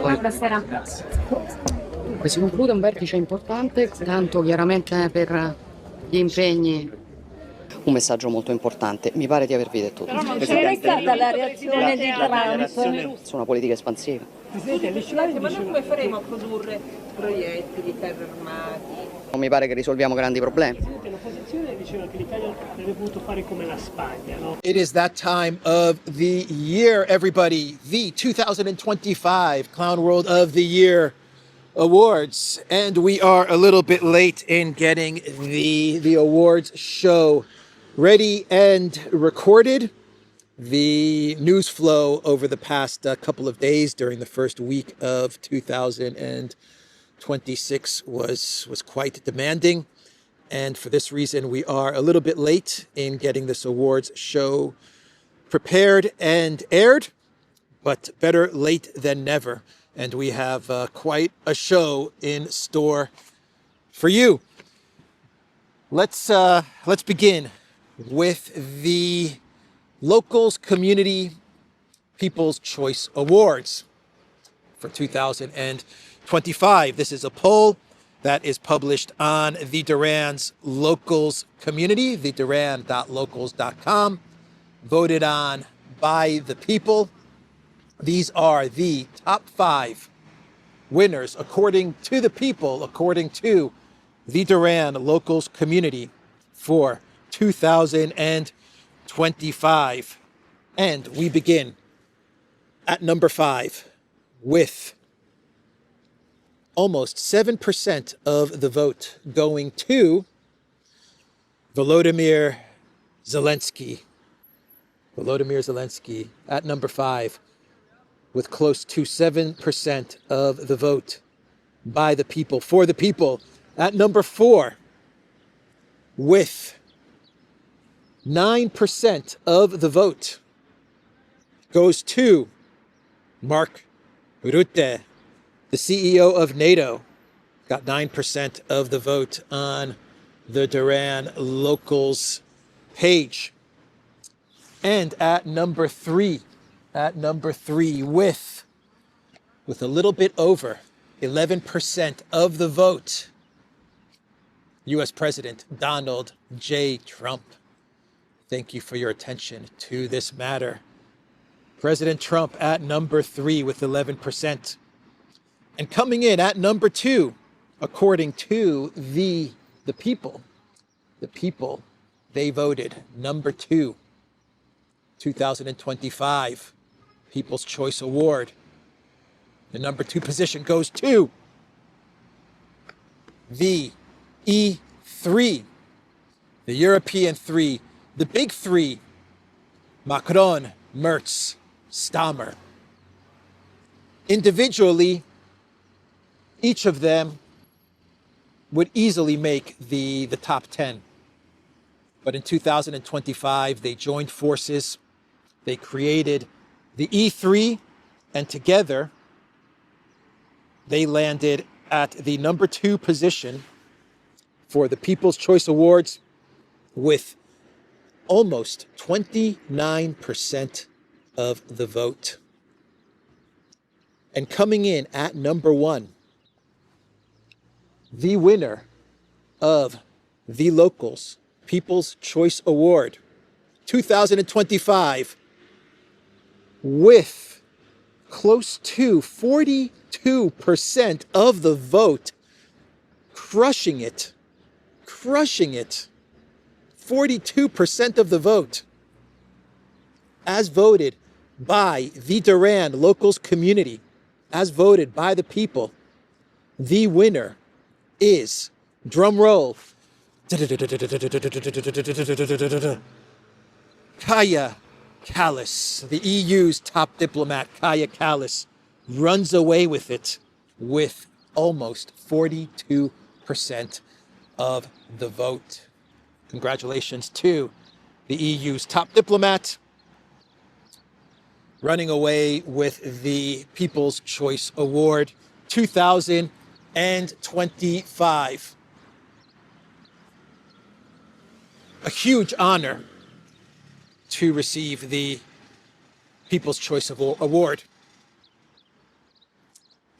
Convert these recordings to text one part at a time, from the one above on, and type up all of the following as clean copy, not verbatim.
Buona sera. Dunque, si conclude un vertice importante, tanto chiaramente per gli impegni. Un messaggio molto importante, mi pare di avervi detto tutto. Non c'è stata la reazione di Trump. Su una politica espansiva. Presidente, ma noi come faremo a produrre proiettili, carri armati? Non mi pare che risolviamo grandi problemi. L'opposizione diceva che l'Italia avrebbe potuto fare come la Spagna, no? It is that time of the year, everybody. The 2025 Clown World of the Year Awards. And we are a little bit late in getting the awards show ready and recorded. The news flow over the past couple of days during the first week of 2026 was quite demanding. And for this reason, we are a little bit late in getting this awards show prepared and aired, but better late than never. And we have quite a show in store for you. Let's begin with the Locals Community People's Choice Awards for 2025. This is a poll that is published on the Duran's Locals community, the duran.locals.com, voted on by the people. These are the top 5 winners according to the people, according to the Duran Locals community for 2025. And we begin at number 5 with almost 7% of the vote going to Volodymyr Zelensky. Volodymyr Zelensky at number 5 with close to 7% of the vote by the people, for the people. At number 4 with 9% of the vote goes to Mark Rutte, the CEO of NATO. Got 9% of the vote on the Duran Locals page. And at number 3 with a little bit over 11% of the vote, U.S. President Donald J. Trump. Thank you for your attention to this matter. President Trump at number 3 with 11%. And coming in at number 2, according to the people, they voted number 2, 2025 People's Choice Award. The number 2 position goes to the E3, the European 3, the big 3, Macron, Merz, Stammer. Individually, each of them would easily make the top 10. But in 2025, they joined forces. They created the E3, and together they landed at the number 2 position for the People's Choice Awards with almost 29% of the vote. And coming in at number 1, the winner of the Locals People's Choice Award 2025 with close to 42% of the vote, crushing it, 42% of the vote, as voted by the Duran Locals community, as voted by the people. The winner is, drum roll, Kaja Kallas, the EU's top diplomat. Kaja Kallas runs away with it with almost 42% of the vote. Congratulations to the EU's top diplomat running away with the People's Choice Award 2025. A huge honor to receive the People's Choice Award.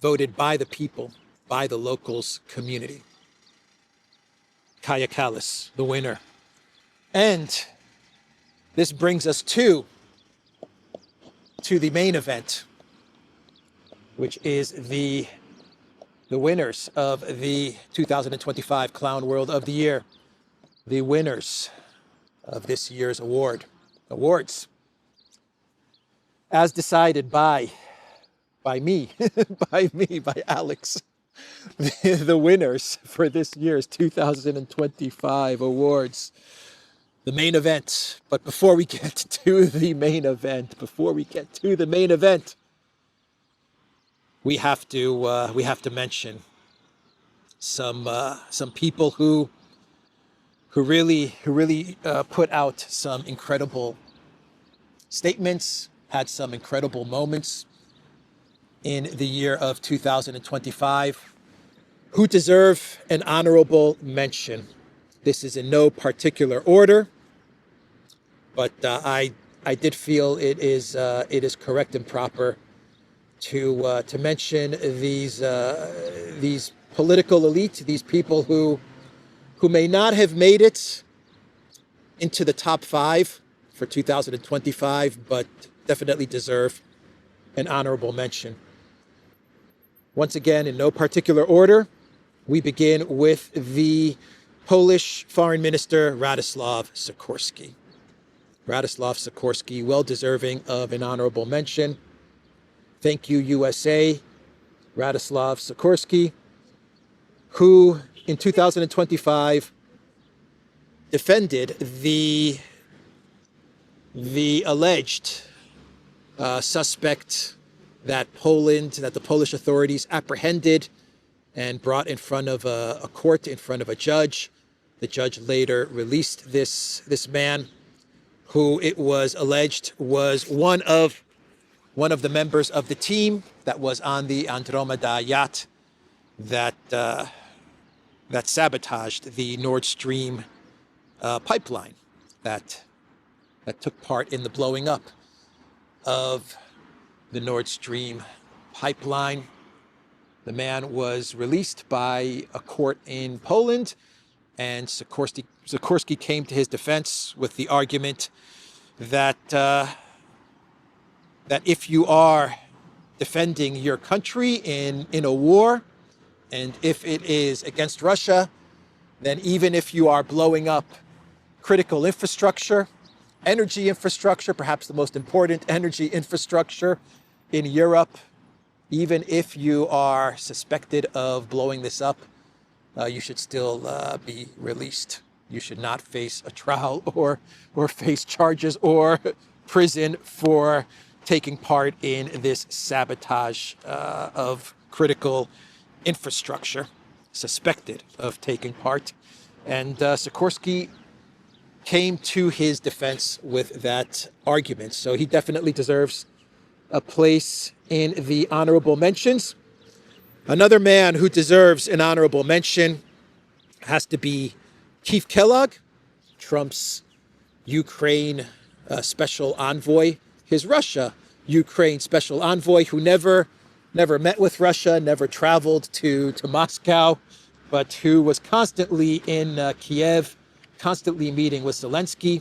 voted by the people, by the locals community. Kaya Kallas, the winner. And this brings us to the main event, which is the winners of the 2025 Clown World of the Year, the winners of this year's awards, as decided by me, by Alex. The winners for this year's 2025 awards, the main event. But before we get to the main event, we have to mention some people who really put out some incredible statements, had some incredible moments in the year of 2025, who deserve an honorable mention. This is in no particular order, but I did feel it is correct and proper to mention these political elite, these people who may not have made it into the top 5 for 2025, but definitely deserve an honorable mention. Once again, in no particular order, we begin with the Polish Foreign Minister Radosław Sikorski. Radosław Sikorski, well deserving of an honorable mention. Thank you, USA. Radosław Sikorski, who in 2025 defended the alleged suspect that the Polish authorities apprehended and brought in front of a court, in front of a judge. The judge later released this man, who it was alleged was one of the members of the team that was on the Andromeda yacht that sabotaged the Nord Stream pipeline, that took part in the blowing up of the Nord Stream pipeline. The man was released by a court in Poland, and Sikorski came to his defense with the argument that if you are defending your country in a war, and if it is against Russia, then even if you are blowing up critical infrastructure, energy infrastructure, perhaps the most important energy infrastructure in Europe, even if you are suspected of blowing this up, you should still be released. You should not face a trial or face charges or prison for taking part in this sabotage of critical infrastructure, suspected of taking part. And Sikorski came to his defense with that argument. So he definitely deserves a place in the honorable mentions. Another man who deserves an honorable mention has to be Keith Kellogg, Trump's Ukraine special envoy, his Russia-Ukraine special envoy, who never met with Russia, never traveled to Moscow, but who was constantly in Kiev, constantly meeting with Zelensky.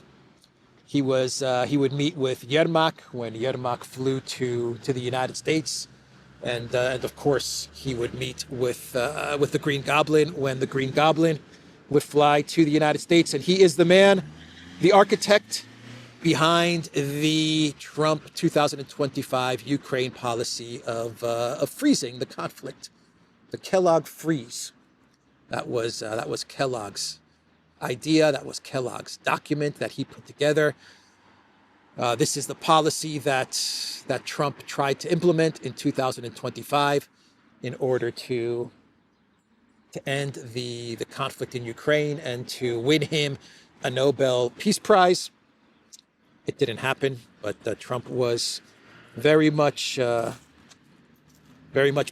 He would meet with Yermak when Yermak flew to the United States, and of course he would meet with the Green Goblin when the Green Goblin would fly to the United States. And he is the man, the architect behind the Trump 2025 Ukraine policy of freezing the conflict, the Kellogg freeze. That was Kellogg's idea. That was Kellogg's document that he put together. This is the policy that Trump tried to implement in 2025 in order to end the conflict in Ukraine and to win him a Nobel Peace Prize. It didn't happen, but Trump was very much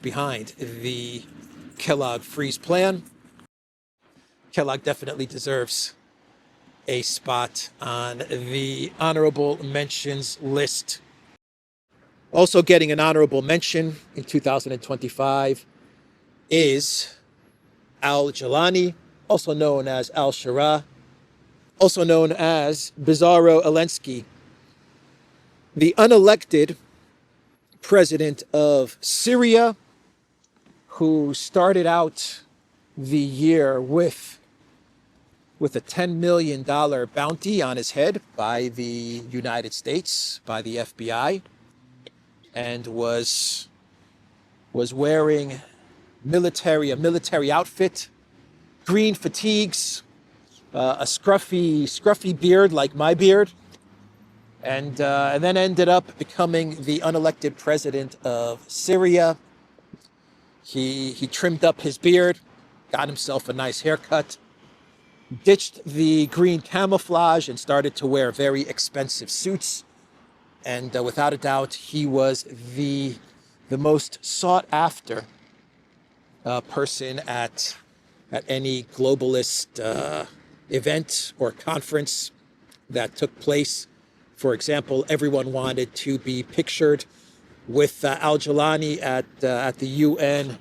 behind the Kellogg freeze plan. Kellogg definitely deserves a spot on the honorable mentions list. Also getting an honorable mention in 2025 is Al Jelani, also known as Al Shara, also known as Bizarro Zelensky, the unelected president of Syria, who started out the year with a $10 million bounty on his head by the United States, by the FBI, and was wearing a military outfit, green fatigues, a scruffy beard like my beard, and then ended up becoming the unelected president of Syria. He trimmed up his beard, got himself a nice haircut, ditched the green camouflage and started to wear very expensive suits. And without a doubt, he was the most sought after person at any globalist event or conference that took place. For example, everyone wanted to be pictured with Al Jelani at the UN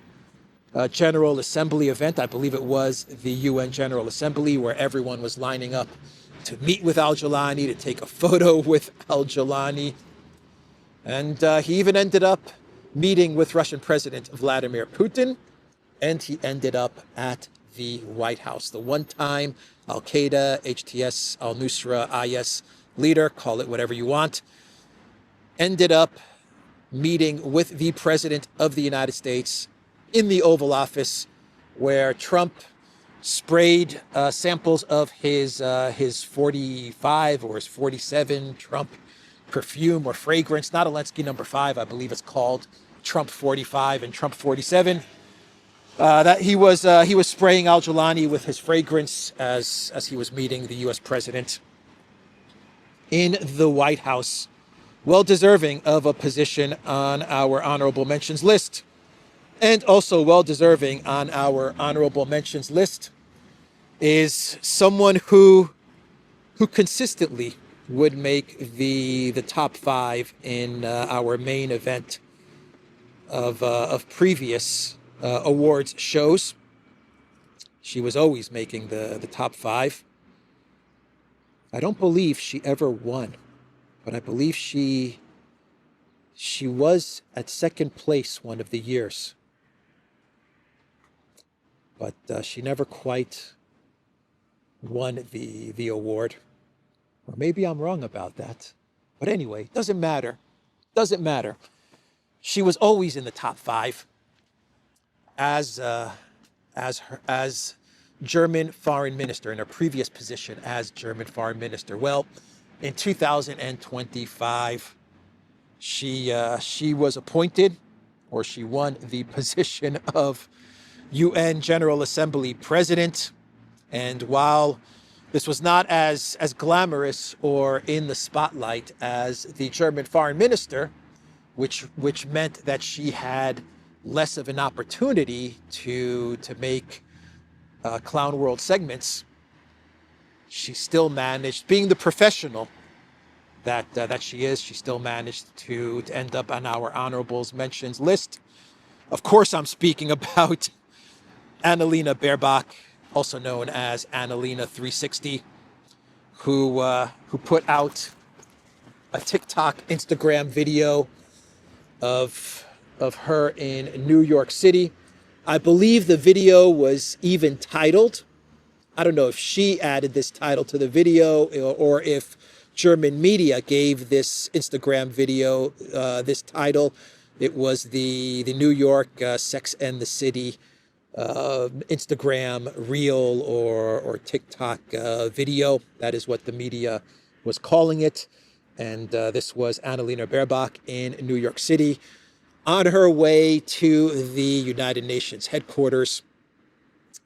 General Assembly event. I believe it was the UN General Assembly, where everyone was lining up to meet with Al Jelani, to take a photo with Al Jelani. And he even ended up meeting with Russian President Vladimir Putin, and he ended up at the White House. The one-time Al-Qaeda, HTS, al-Nusra, IS leader, call it whatever you want, ended up meeting with the President of the United States in the Oval Office, where Trump sprayed samples of his 45 or his 47 Trump perfume or fragrance, not Zelensky number 5, I believe it's called Trump 45 and Trump 47. That he was spraying Al Jelani with his fragrance as he was meeting the U.S. president in the White House. Well deserving of a position on our honorable mentions list. And also well deserving on our honorable mentions list is someone who consistently would make the top 5 in our main event of previous awards shows. She was always making the top 5. I don't believe she ever won, but I believe she was at second place one of the years. But she never quite won the award. Or maybe I'm wrong about that. But anyway, doesn't matter. Doesn't matter. She was always in the top 5 as German foreign minister, in her previous position as German foreign minister. Well, in 2025, she was appointed, or she won the position of UN General Assembly president. And while this was not as glamorous or in the spotlight as the German foreign minister, which meant that she had less of an opportunity to make Clown World segments, she still managed, being the professional that she is, she still managed to end up on our honorables mentions list. Of course, I'm speaking about Annalena Baerbock, also known as Annalena 360, who put out a TikTok, Instagram video of her in New York City. I believe the video was even titled. I don't know if she added this title to the video or if German media gave this Instagram video this title. It was the New York Sex and the City Instagram reel or TikTok video. That is what the media was calling it. And this was Annalena Baerbock in New York City on her way to the United Nations headquarters,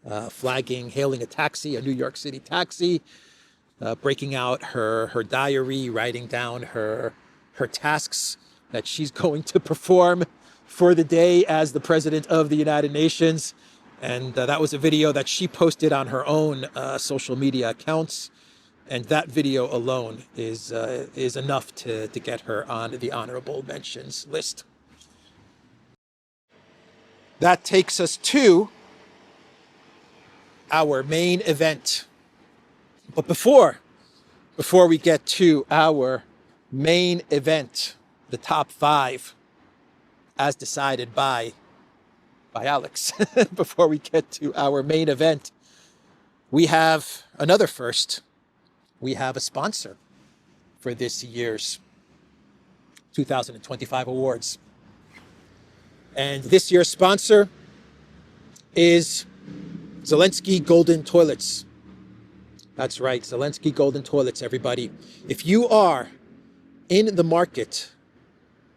hailing a taxi, a New York City taxi, breaking out her diary, writing down her tasks that she's going to perform for the day as the President of the United Nations. And that was a video that she posted on her own social media accounts. And that video alone is enough to get her on the honorable mentions list. That takes us to our main event. But before we get to our main event, the top 5, as decided by Alex, before we get to our main event, we have another first. We have a sponsor for this year's 2025 awards. And this year's sponsor is Zelensky Golden Toilets. That's right, Zelensky Golden Toilets, everybody. If you are in the market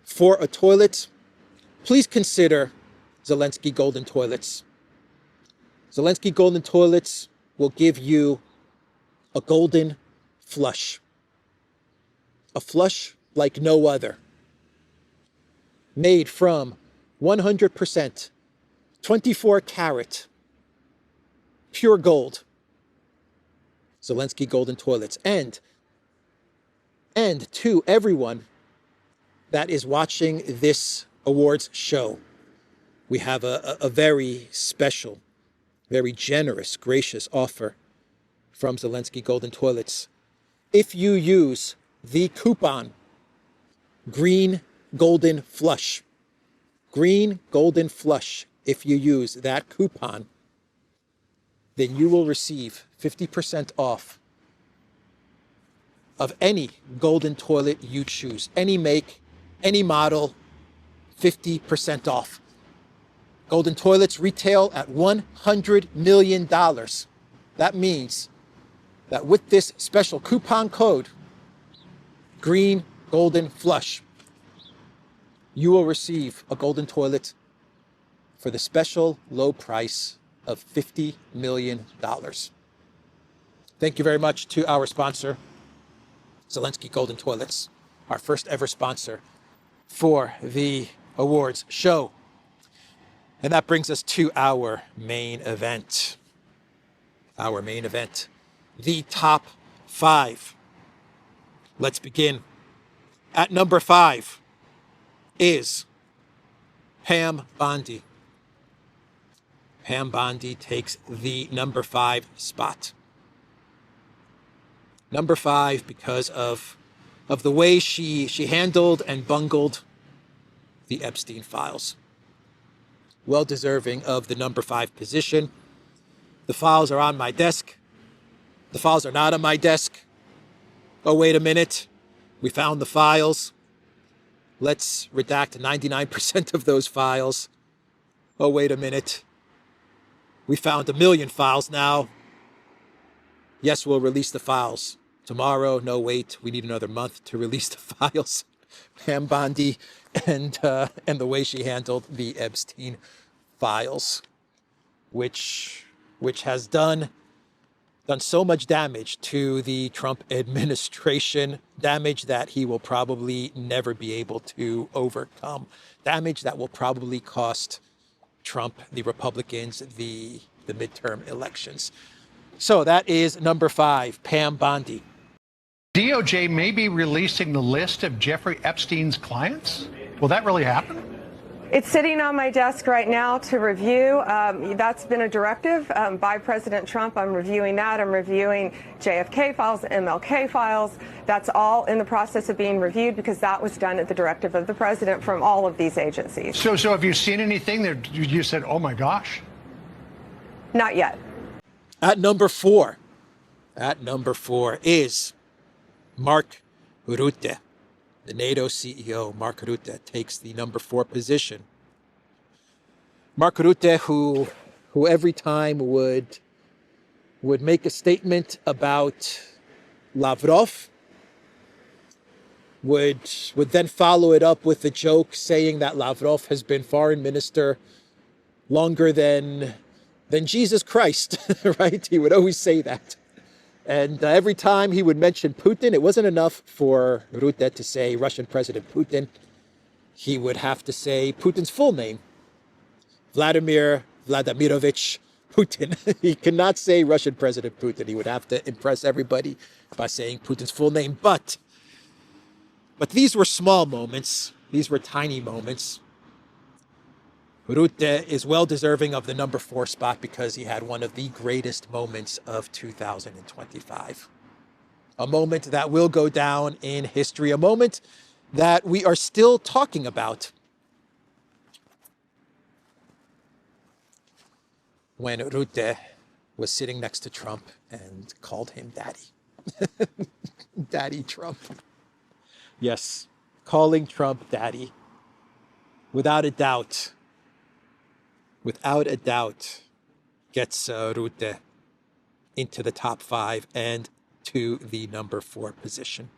for a toilet, please consider Zelensky Golden Toilets. Zelensky Golden Toilets will give you a golden flush. A flush like no other. Made from 100% 24 karat pure gold. Zelensky Golden Toilets. And to everyone that is watching this awards show, we have a very special, very generous, gracious offer from Zelensky Golden Toilets. If you use the coupon Green Golden Flush, Green Golden Flush, if you use that coupon, then you will receive 50% off of any golden toilet you choose. Any make, any model, 50% off. Golden toilets retail at $100 million. That means that with this special coupon code, Green Golden Flush, you will receive a golden toilet for the special low price of $50 million. Thank you very much to our sponsor, Zelensky Golden Toilets, our first ever sponsor for the awards show. And that brings us to our main event. Our main event, the top 5. Let's begin. At number 5 is Pam Bondi. Pam Bondi takes the number 5 spot. Number 5 because of the way she handled and bungled the Epstein files. Well deserving of the number 5 position. The files are on my desk. The files are not on my desk. Oh, wait a minute. We found the files. Let's redact 99% of those files. Oh, wait a minute. We found 1 million files now. Yes, we'll release the files tomorrow. No, wait, we need another month to release the files. Pam Bondi and the way she handled the Epstein files, which has done so much damage to the Trump administration, damage that he will probably never be able to overcome, damage that will probably cost Trump, the Republicans, the midterm elections. So that is number 5, Pam Bondi. DOJ may be releasing the list of Jeffrey Epstein's clients? Will that really happen? It's sitting on my desk right now to review. That's been a directive by President Trump. I'm reviewing that. I'm reviewing JFK files, MLK files. That's all in the process of being reviewed because that was done at the directive of the president from all of these agencies. So have you seen anything that you said, oh my gosh? Not yet. At number 4 is Mark Rutte. The NATO CEO, Mark Rutte, takes the number 4 position. Mark Rutte, who every time would make a statement about Lavrov, would then follow it up with a joke saying that Lavrov has been foreign minister longer than Jesus Christ, right? He would always say that. And every time he would mention Putin, it wasn't enough for Rutte to say Russian President Putin. He would have to say Putin's full name, Vladimir Vladimirovich Putin. He cannot say Russian President Putin. He would have to impress everybody by saying Putin's full name. But these were small moments. These were tiny moments. Rutte is well deserving of the number 4 spot because he had one of the greatest moments of 2025. A moment that will go down in history, a moment that we are still talking about. When Rutte was sitting next to Trump and called him daddy. Daddy Trump. Yes, calling Trump daddy. Without a doubt, gets Rutte into the top 5 and to the number 4 position.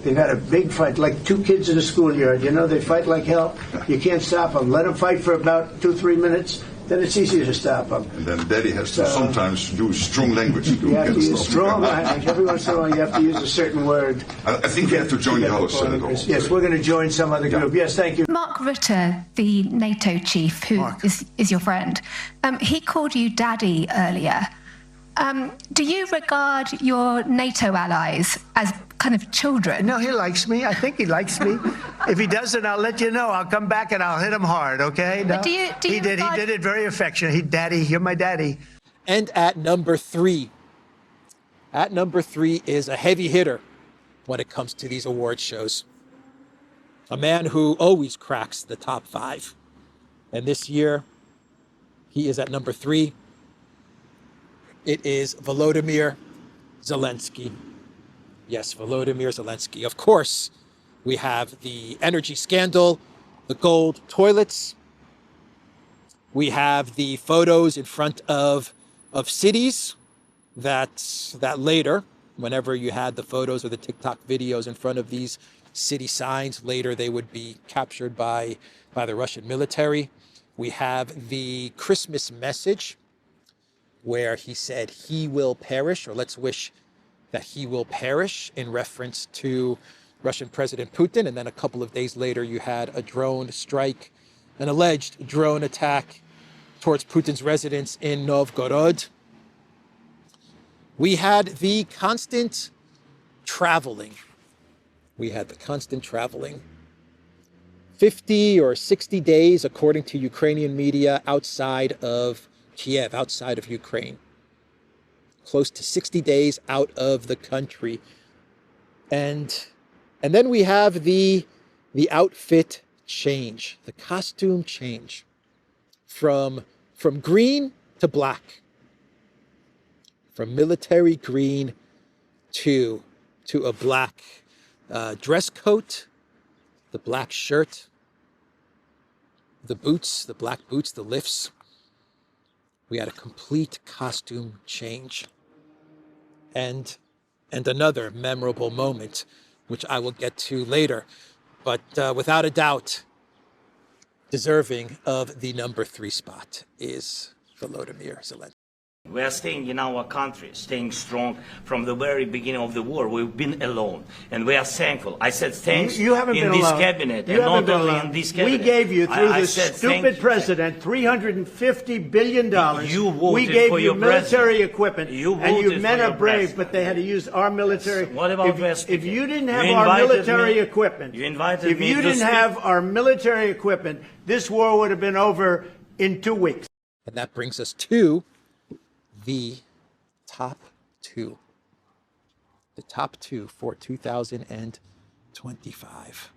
They've had a big fight, like 2 kids in a schoolyard. You know, they fight like hell. You can't stop them. Let them fight for about 2-3 minutes. Then it's easier to stop them. And then Daddy has to sometimes use strong language. You have to use strong language. Every once in a while you have to use a certain word. I think you have to join the House. Yes, we're going to join some other group. Yes, thank you. Mark Rutte, the NATO chief, who is your friend, he called you daddy earlier. Do you regard your NATO allies as kind of children? No, he likes me. I think he likes me. If he doesn't, I'll let you know. I'll come back and I'll hit him hard, okay? No? But he did it very affectionate. Daddy, you're my daddy. And at number 3 is a heavy hitter when it comes to these award shows. A man who always cracks the top 5. And this year, he is at number 3. It is Volodymyr Zelensky. Yes, Volodymyr Zelensky. Of course, we have the energy scandal, the gold toilets. We have the photos in front of cities that later, whenever you had the photos or the TikTok videos in front of these city signs, later they would be captured by the Russian military. We have the Christmas message where he said he will perish, or let's wish that he will perish, in reference to Russian President Putin. And then a couple of days later, you had a drone strike, an alleged drone attack towards Putin's residence in Novgorod. We had the constant traveling. 50 or 60 days, according to Ukrainian media, outside of Kiev, outside of Ukraine. Close to 60 days out of the country. And then we have the outfit change, the costume change from green to black, from military green to a black dress coat, the black shirt, the boots, the black boots, the lifts. We had a complete costume change. And another memorable moment, which I will get to later, but without a doubt, deserving of the number 3 spot is Volodymyr Zelensky. We are staying in our country, staying strong from the very beginning of the war. We've been alone, and we are thankful. I said thanks you haven't in been this alone. cabinet, you and haven't not been only alone. in this cabinet. We gave you, through I this said, stupid president, $350 billion. You voted we gave for you your military president. equipment, You and you voted men for are your brave, president. but they had to use our military. What about if you didn't have You our invited military me- equipment, You invited if me you to didn't speak. have our military equipment, this war would have been over in 2 weeks. And that brings us to the top 2. The top 2 for 2025.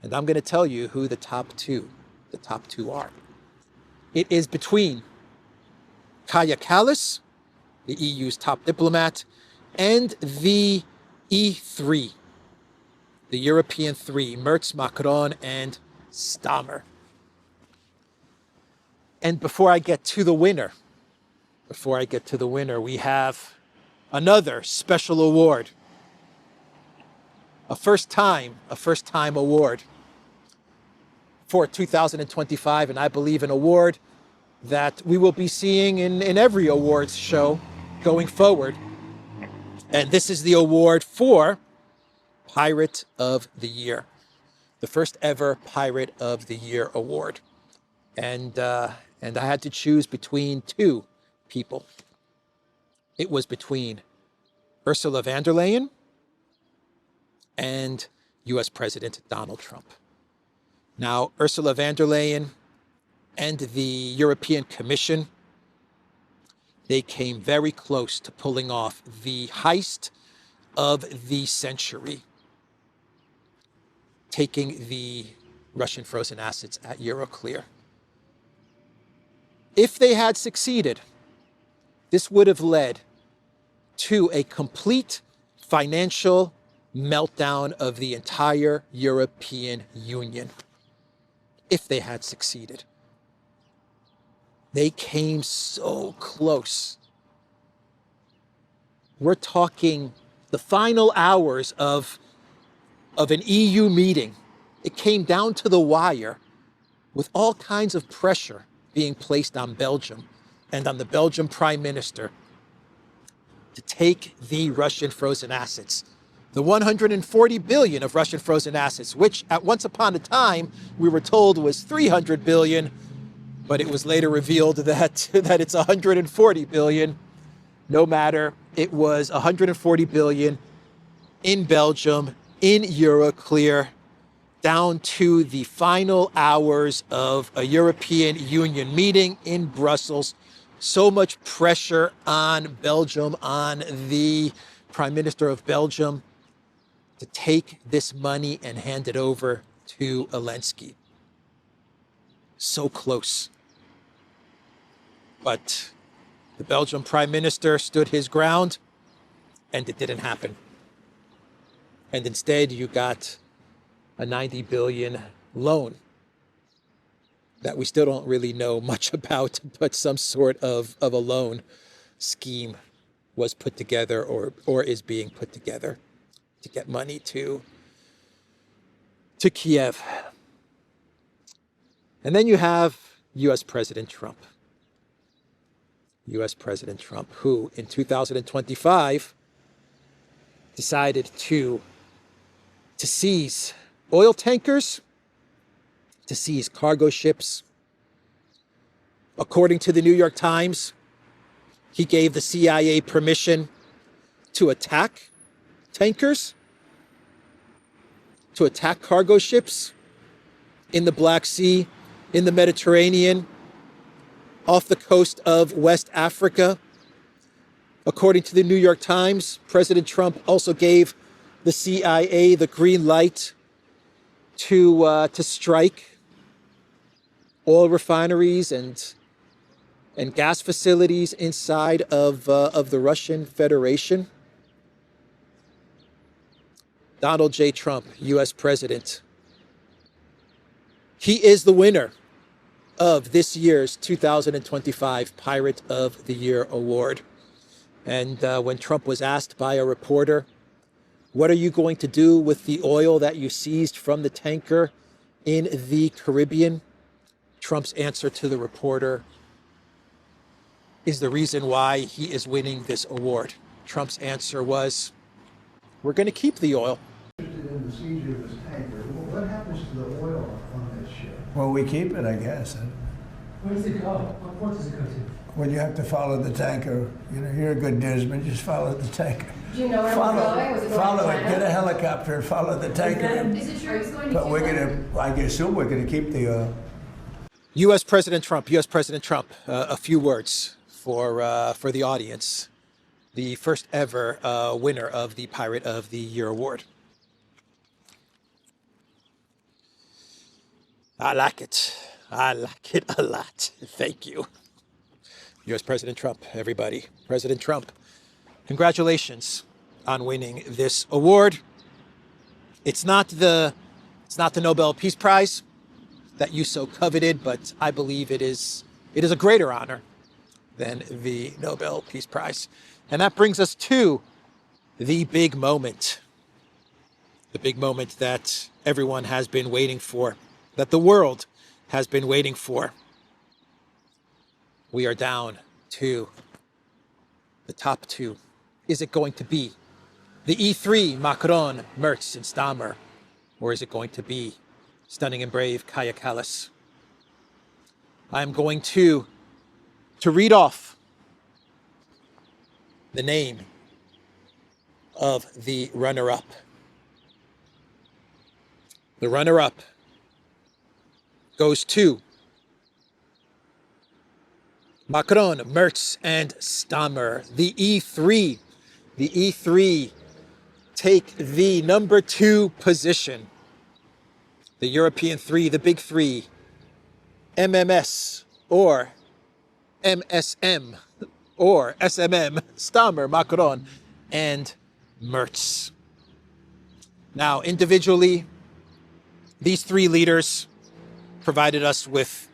And I'm going to tell you who the top two are. It is between Kaja Kallas, the EU's top diplomat, and the E3, the European 3, Merz, Macron, and Stammer. And before I get to the winner, we have another special award. A first time award for 2025, and I believe an award that we will be seeing in every awards show going forward. And this is the award for Pirate of the Year, the first ever Pirate of the Year award. And And I had to choose between two people. It was between Ursula von der Leyen and US President Donald Trump. Now, Ursula von der Leyen and the European Commission, they came very close to pulling off the heist of the century, taking the Russian frozen assets at Euroclear. If they had succeeded, this would have led to a complete financial meltdown of the entire European Union. If they had succeeded. They came so close. We're talking the final hours of an EU meeting. It came down to the wire with all kinds of pressure being placed on Belgium and on the Belgian Prime Minister to take the Russian frozen assets. The 140 billion of Russian frozen assets, which at once upon a time we were told was 300 billion, but it was later revealed that it's 140 billion. No matter, it was 140 billion in Belgium, in Euroclear, down to the final hours of a European Union meeting in Brussels. So much pressure on Belgium, on the Prime Minister of Belgium, to take this money and hand it over to Zelensky. So close. But the Belgian Prime Minister stood his ground, and it didn't happen. And instead, you got a 90 billion loan that we still don't really know much about, but some sort of a loan scheme was put together or is being put together to get money to Kiev. And then you have US President Trump. US President Trump, who in 2025 decided to seize oil tankers, to seize cargo ships. According to the New York Times, he gave the CIA permission to attack tankers, to attack cargo ships in the Black Sea, in the Mediterranean, off the coast of West Africa. According to the New York Times, President Trump also gave the CIA the green light to strike oil refineries and gas facilities inside of the Russian Federation. Donald J. Trump, U.S. President, he is the winner of this year's 2025 Pirate of the Year Award. And when Trump was asked by a reporter, what are you going to do with the oil that you seized from the tanker in the Caribbean? Trump's answer to the reporter is the reason why he is winning this award. Trump's answer was, we're going to keep the oil. In the seizure of this tanker, what happens to the oil on this ship? Well, we keep it, I guess. Where does it go? What port does it go to? Well, you have to follow the tanker. You know, you're a good disman, just follow the tanker. Do you know where it was going? Was it going follow to it. China? Get a helicopter and follow the tanker. Is it true it's going to But we're Cuba? I assume we're going to keep the oil. U.S. President Trump, a few words for the audience. The first ever winner of the Pirate of the Year Award. I like it. I like it a lot. Thank you. U.S. President Trump, everybody. President Trump, congratulations on winning this award. It's not the Nobel Peace Prize that you so coveted, but I believe it is a greater honor than the Nobel Peace Prize. And that brings us to the big moment that everyone has been waiting for, that the world has been waiting for. We are down to the top two. Is it going to be the E3, Macron, Merz, and Stammer? Or is it going to be stunning and brave Kaya Kallas? I'm going to read off the name of the runner-up. The runner-up goes to Macron, Merz, and Stammer. The E3. The E3 take the number 2 position. The European 3, the big 3, MMS or MSM or SMM, Stammer, Macron, and Merz. Now, individually, these 3 leaders provided us with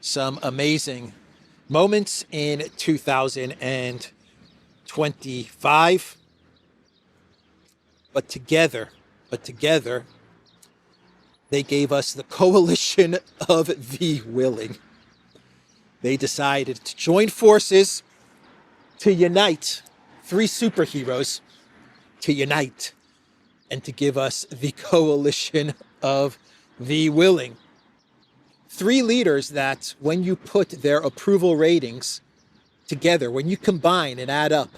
some amazing moments in 2025. But together, they gave us the coalition of the willing. They decided to join forces to unite 3 superheroes, to unite and to give us the coalition of the willing. 3 leaders that, when you put their approval ratings together, when you combine and add up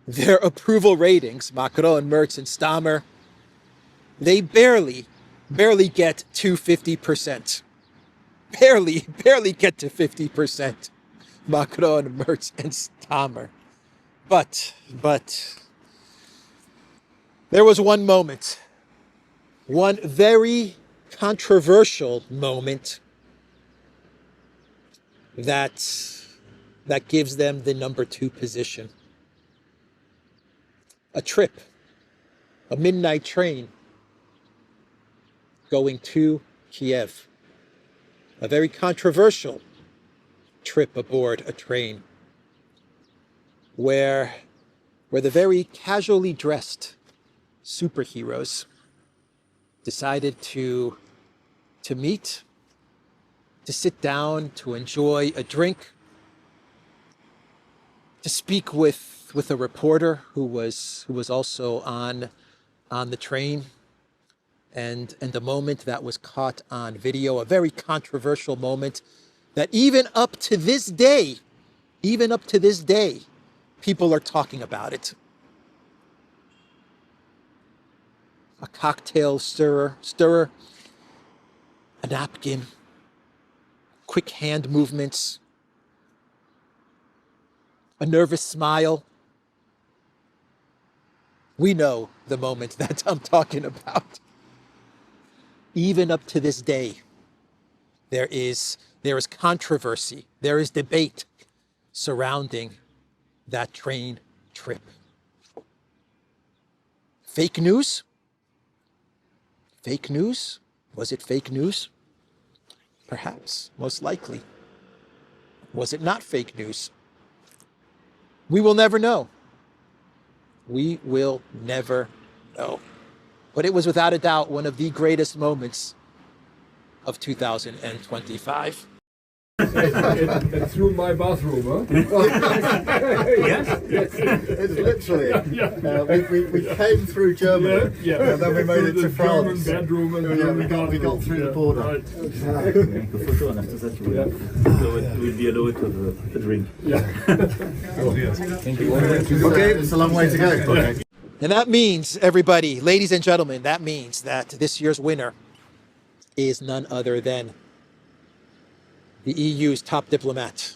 their approval ratings, Macron, Merz, and Stammer, they barely get to 50%. Barely get to 50%. Macron, Merz, and Stammer. But there was one moment, one very controversial moment that gives them the number 2 position. A trip, a midnight train going to Kiev. A very controversial trip aboard a train where the very casually dressed superheroes decided to meet, to sit down, to enjoy a drink, to speak with a reporter who was also on the train, and a moment that was caught on video, a very controversial moment that even up to this day, people are talking about it. A cocktail stirrer, a napkin, quick hand movements, a nervous smile. We know the moment that I'm talking about. Even up to this day, there is controversy, there is debate surrounding that train trip. Fake news? Fake news? Was it fake news? Perhaps, most likely. Was it not fake news? We will never know. We will never know. But it was without a doubt one of the greatest moments of 2025. Through my bathroom, huh? Yes, it's literally. We came through Germany, and then we made it to France. German bedroom, and we got through the border. Right. The photo, and after that we'll be allowed to have a drink. Thank you. Okay, it's a long way to go. Okay. And that means, everybody, ladies and gentlemen, that means that this year's winner is none other than the EU's top diplomat,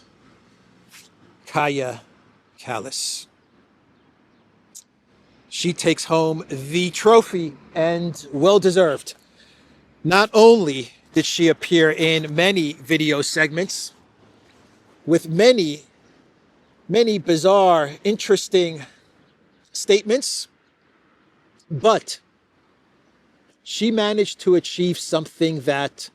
Kaja Kallas. She takes home the trophy, and well-deserved. Not only did she appear in many video segments with many bizarre, interesting statements, but she managed to achieve something that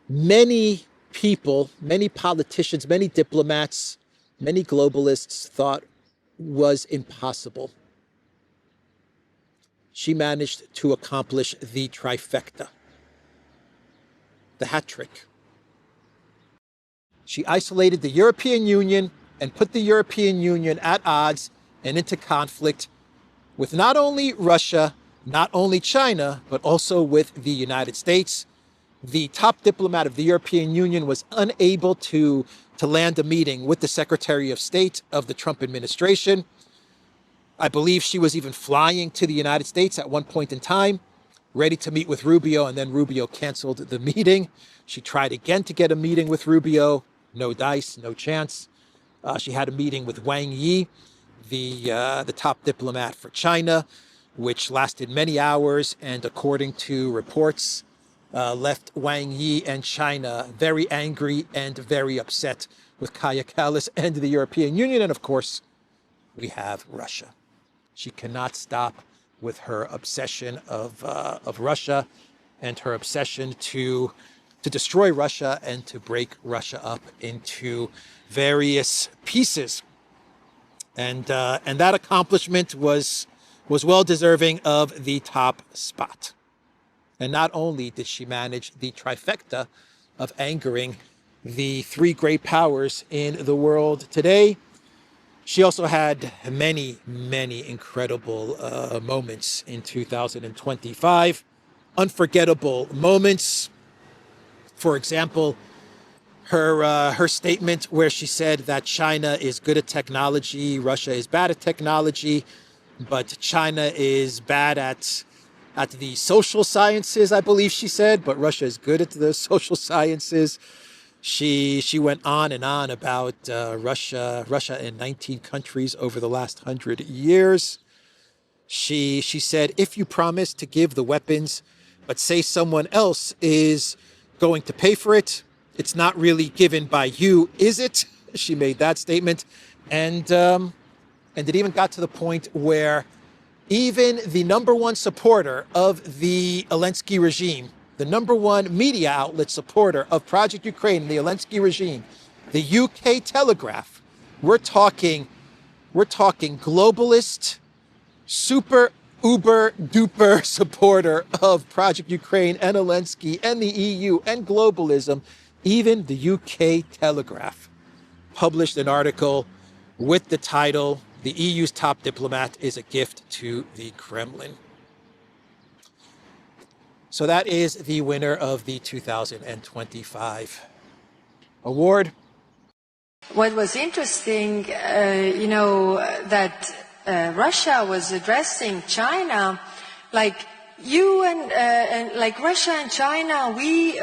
many people, many politicians, many diplomats, many globalists thought was impossible. She managed to accomplish the trifecta, the hat trick. She isolated the European Union and put the European Union at odds and into conflict with not only Russia, not only China, but also with the United States. the top diplomat of the European Union was unable to land a meeting with the Secretary of State of the Trump administration. I believe she was even flying to the United States at one point in time, ready to meet with Rubio, and then Rubio canceled the meeting. She tried again to get a meeting with Rubio. No dice, no chance. She had a meeting with Wang Yi, the top diplomat for China, which lasted many hours, and according to reports, left Wang Yi and China very angry and very upset with Kaja Kallas and the European Union. And of course, we have Russia. She cannot stop with her obsession of Russia and her obsession to destroy Russia and to break Russia up into various pieces. And that accomplishment was well deserving of the top spot. And not only did she manage the trifecta of angering the three great powers in the world today, she also had many, many incredible moments in 2025. Unforgettable moments. For example, her statement where she said that China is good at technology, Russia is bad at technology, but China is bad at the social sciences, I believe she said, but Russia is good at the social sciences. She went on and on about Russia in 19 countries over the last 100 years. She said, if you promise to give the weapons, but say someone else is going to pay for it, it's not really given by you, is it? She made that statement. And it even got to the point where even the number one supporter of the Zelensky regime, the number one media outlet supporter of Project Ukraine, the Zelensky regime, the UK Telegraph, we're talking globalist, super uber duper supporter of Project Ukraine and Zelensky and the EU and globalism. Even the UK Telegraph published an article with the title, "The EU's top diplomat is a gift to the Kremlin." So that is the winner of the 2025 award. What was interesting, that Russia was addressing China, like you and like Russia and China, we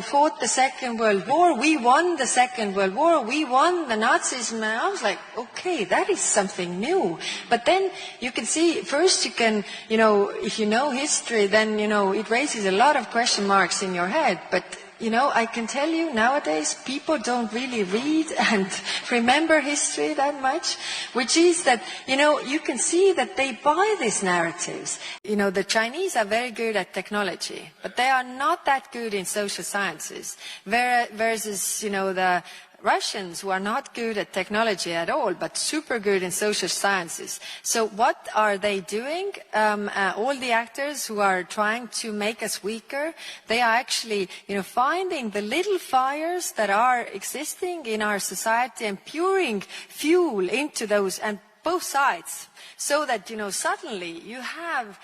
fought the Second World War. We won the Second World War. We won the Nazism. And I was like, okay, that is something new. But then you can see, first you can, if you know history, then, it raises a lot of question marks in your head. But I can tell you nowadays people don't really read and remember history that much, which is that, you can see that they buy these narratives. The Chinese are very good at technology, but they are not that good in social sciences, versus, the Russians, who are not good at technology at all, but super good in social sciences. So what are they doing? All the actors who are trying to make us weaker, they are actually, finding the little fires that are existing in our society and pouring fuel into those, and both sides, so that, suddenly you have,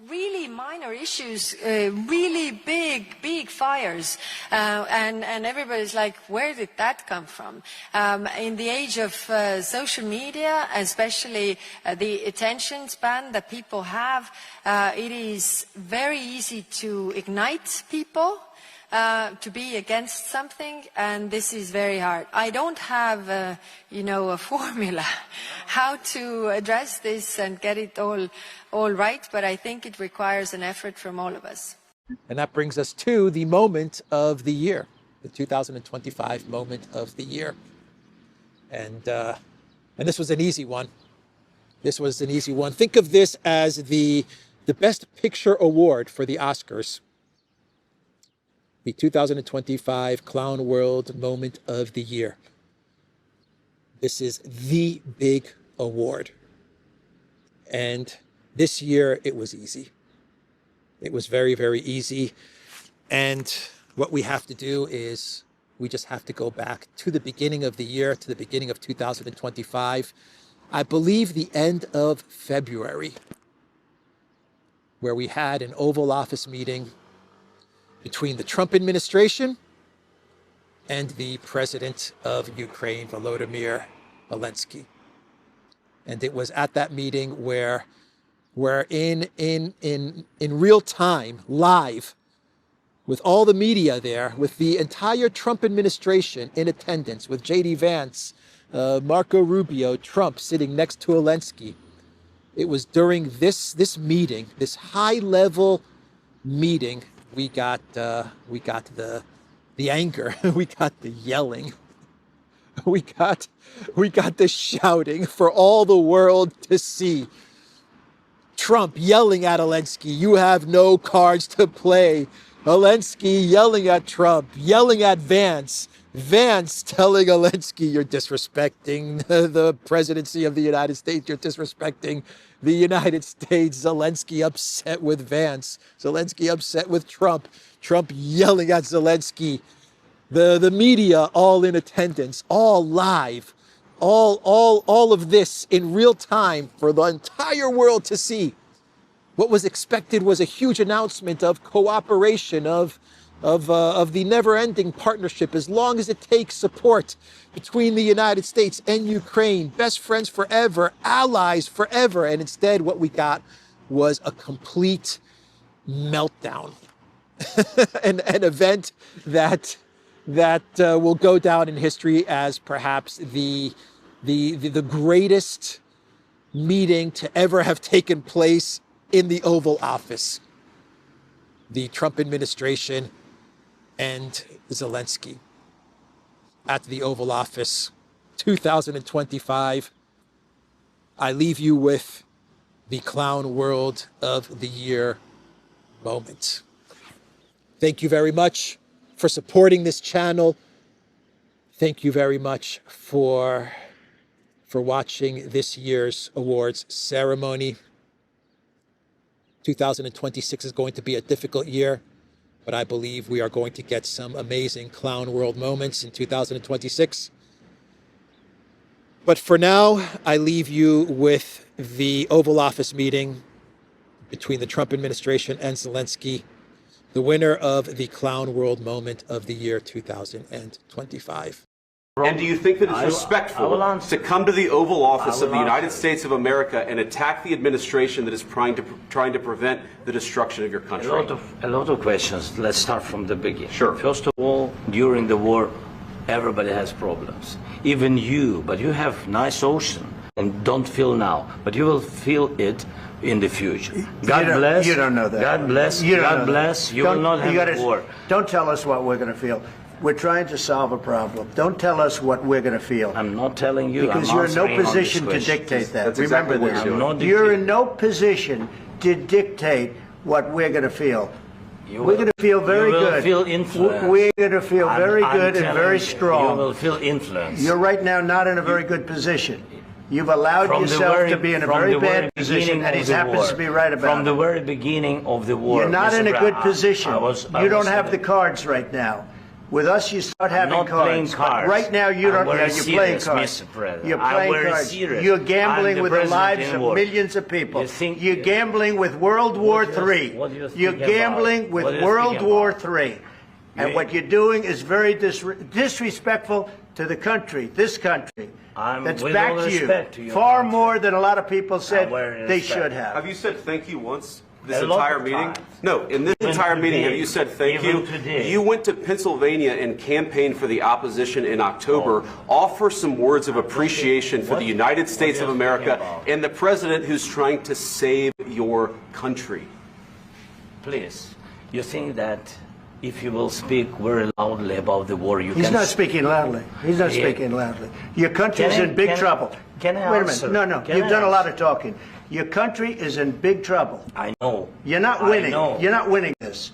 really minor issues, really big fires, and everybody's like, where did that come from? In the age of social media, especially the attention span that people have, it is very easy to ignite people, to be against something, and this is very hard. I don't have, a formula how to address this and get it all right, but I think it requires an effort from all of us. And that brings us to the moment of the year, the 2025 moment of the year. And this was an easy one. This was an easy one. Think of this as the Best Picture Award for the Oscars. The 2025 Clown World Moment of the Year. This is the big award. And this year, it was easy. It was very, very easy. And what we have to do is we just have to go back to the beginning of the year, to the beginning of 2025. I believe the end of February, where we had an Oval Office meeting between the Trump administration and the president of Ukraine, Volodymyr Zelensky. And it was at that meeting where in real time, live, with all the media there, with the entire Trump administration in attendance, with J.D. Vance, Marco Rubio, Trump sitting next to Zelensky. It was during this meeting, this high-level meeting, we got the anger, we got the yelling, we got the shouting for all the world to see. Trump yelling at Zelensky, "You have no cards to play." Zelensky yelling at Trump, yelling at Vance. Vance telling Zelensky, "You're disrespecting the presidency of the United States. You're disrespecting the United States." Zelensky upset with Vance. Zelensky upset with Trump. Trump yelling at Zelensky. The media all in attendance, all live, all of this in real time for the entire world to see. What was expected was a huge announcement of cooperation, of the never-ending partnership, as long as it takes, support between the United States and Ukraine, best friends forever, allies forever. And instead, what we got was a complete meltdown, an event that will go down in history as perhaps the greatest meeting to ever have taken place in the Oval Office. The Trump administration and Zelensky at the Oval Office, 2025. I leave you with the Clown World of the Year moment. Thank you very much for supporting this channel. Thank you very much for watching this year's awards ceremony. 2026 is going to be a difficult year, but I believe we are going to get some amazing Clown World moments in 2026. But for now, I leave you with the Oval Office meeting between the Trump administration and Zelensky, the winner of the Clown World moment of the year 2025. And do you think that it's respectful to come to the Oval Office of the United States of America and attack the administration that is trying to prevent the destruction of your country? A lot of questions. Let's start from the beginning. Sure. First of all, during the war, everybody has problems. Even you, but you have nice ocean and don't feel now, but you will feel it in the future. God bless. You don't know that. God bless. God bless. You will not have a war. Don't tell us what we're going to feel. We're trying to solve a problem. Don't tell us what we're going to feel. I'm not telling you. Because you're in no position to dictate that. That's Remember exactly this. You're in no position to dictate what we're going to feel. We're going to feel very good. You will feel influence. We're going to feel very good and very strong. You will feel influence. You're right now not in a very good position. You've allowed yourself to be in a very bad position, and he happens to be right about it. From the very beginning of the war. You're not in a good position. You don't have the cards right now. With us, you start having cards. But right now, you don't. Yeah, you're playing cards. You're playing cards. You're gambling with the lives of millions of people. You're gambling with World War III. You're gambling with World War III. And what you're doing is very disrespectful to the country, this country. That's back to you. Far more than a lot of people said they should have. Have you said thank you once? This entire meeting? No, in this entire meeting, have you said thank you? You went to Pennsylvania and campaigned for the opposition in October. Offer some words of appreciation for the United States of America and the president who's trying to save your country. Please, you think that if you will speak very loudly about the war, you can... He's not speaking loudly. He's not speaking loudly. Your country is in big trouble. Can I Wait a minute. No. You've done a lot of talking. Your country is in big trouble. I know. You're not winning. You're not winning this.